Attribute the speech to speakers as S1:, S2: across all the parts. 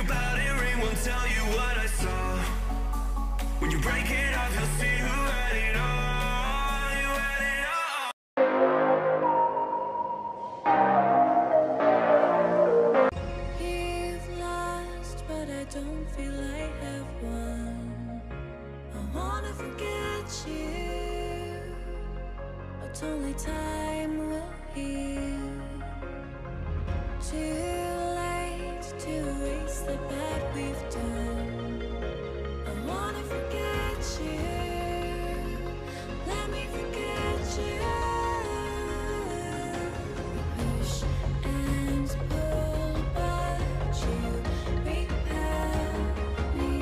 S1: about it, ring won't tell you what I saw. When you break it off, you'll see who had it all. You had it all.
S2: You've lost, but I don't feel I have won. I wanna forget you, but only time will heal. Too late to erase the bad we've done. I wanna forget you. Let me forget you. Push and pull, but you repel me.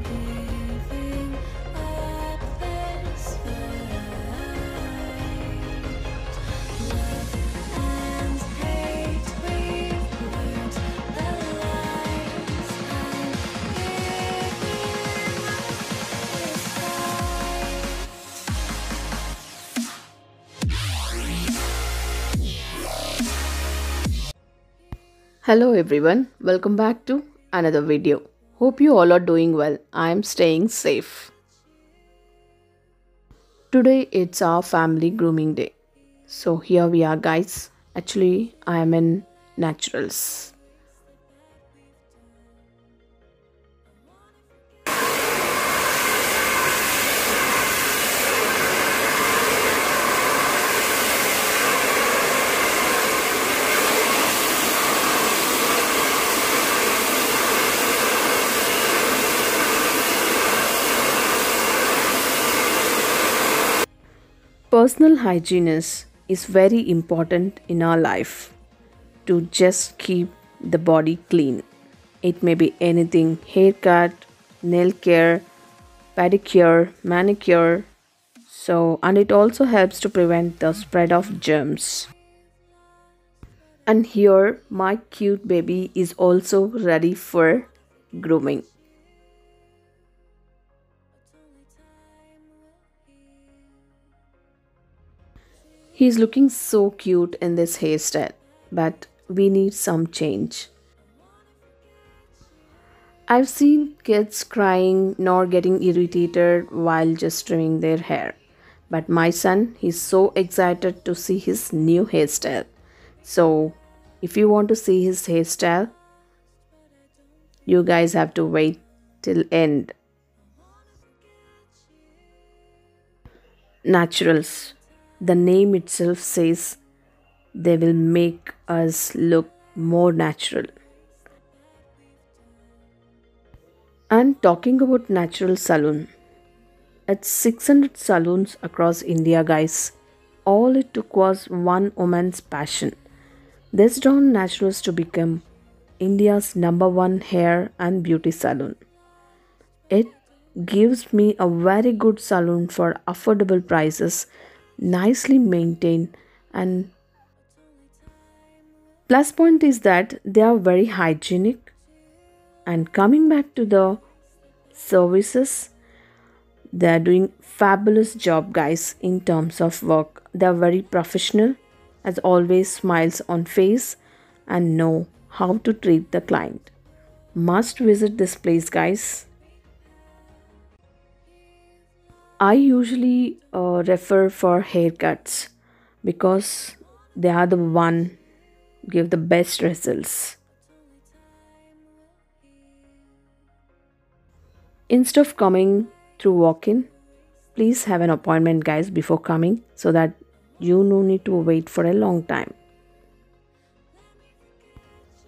S2: Giving up this fight. Love and hate, we've learned the lies. I'm giving up this fight.
S3: Hello everyone, welcome back to another video. Hope you all are doing well. I am staying safe. Today it's our family grooming day. So here we are guys. Actually I am in naturals. Personal hygiene is very important in our life to just keep the body clean. It may be anything: haircut, nail care, pedicure, manicure. And it also helps to prevent the spread of germs. And here my cute baby is also ready for grooming. He's looking so cute in this hairstyle, but we need some change. I've seen kids crying nor getting irritated while just trimming their hair. But my son, he's so excited to see his new hairstyle. So, if you want to see his hairstyle, you guys have to wait till end. Naturals. The name itself says they will make us look more natural. And talking about natural salon, it's 600 salons across India, guys. All it took was one woman's passion. This drawn naturals to become India's #1 hair and beauty salon. It gives me a very good salon for affordable prices, nicely maintained, and plus point is that they are very hygienic. And coming back to the services, they are doing fabulous job guys in terms of work. They are very professional, as always smiles on face and know how to treat the client. Must visit this place guys. I usually refer for haircuts because they are the one give the best results. Instead of coming through walk-in, please have an appointment guys before coming so that you no need to wait for a long time.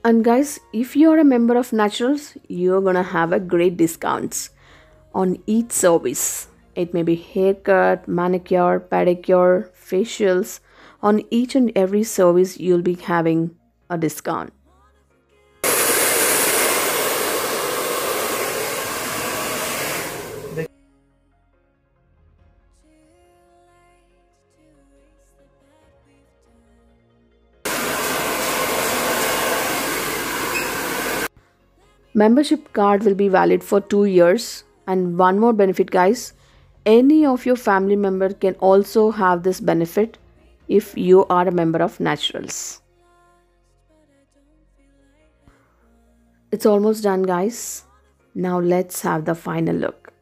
S3: And guys, if you are a member of Naturals, you're gonna have a great discounts on each service. It may be haircut, manicure, pedicure, facials. On each and every service, you'll be having a discount. Membership card will be valid for 2 years. And one more benefit guys, any of your family member can also have this benefit if you are a member of Naturals. It's almost done, guys. Now let's have the final look.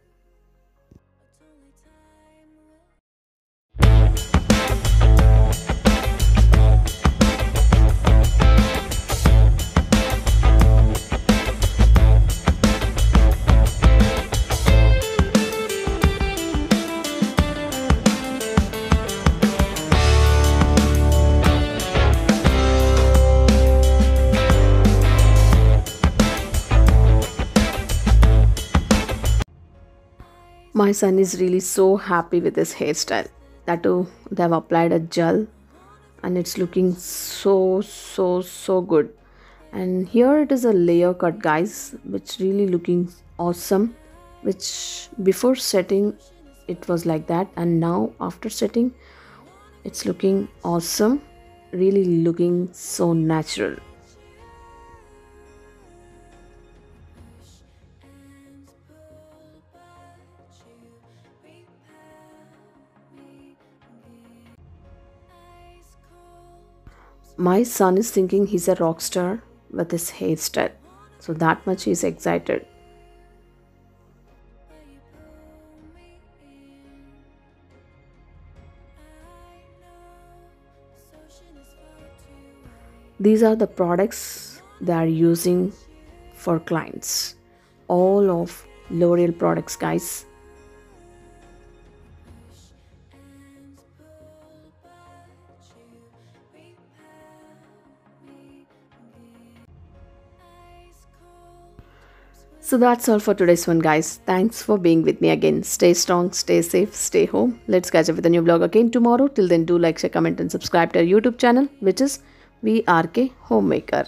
S3: My son is really so happy with his hairstyle. That too, they have applied a gel and it's looking so good. And here it is a layer cut, guys, which really looking awesome. Which before setting it was like that, and now after setting it's looking awesome. Really looking so natural. My son is thinking he's a rock star with his hairstyle. So that much he's excited. These are the products they are using for clients. All of L'Oreal products, guys. So that's all for today's one, guys. Thanks for being with me again. Stay strong, stay safe, stay home. Let's catch up with a new vlog again tomorrow. Till then, do like, share, comment, and subscribe to our YouTube channel, which is VRK Homemaker.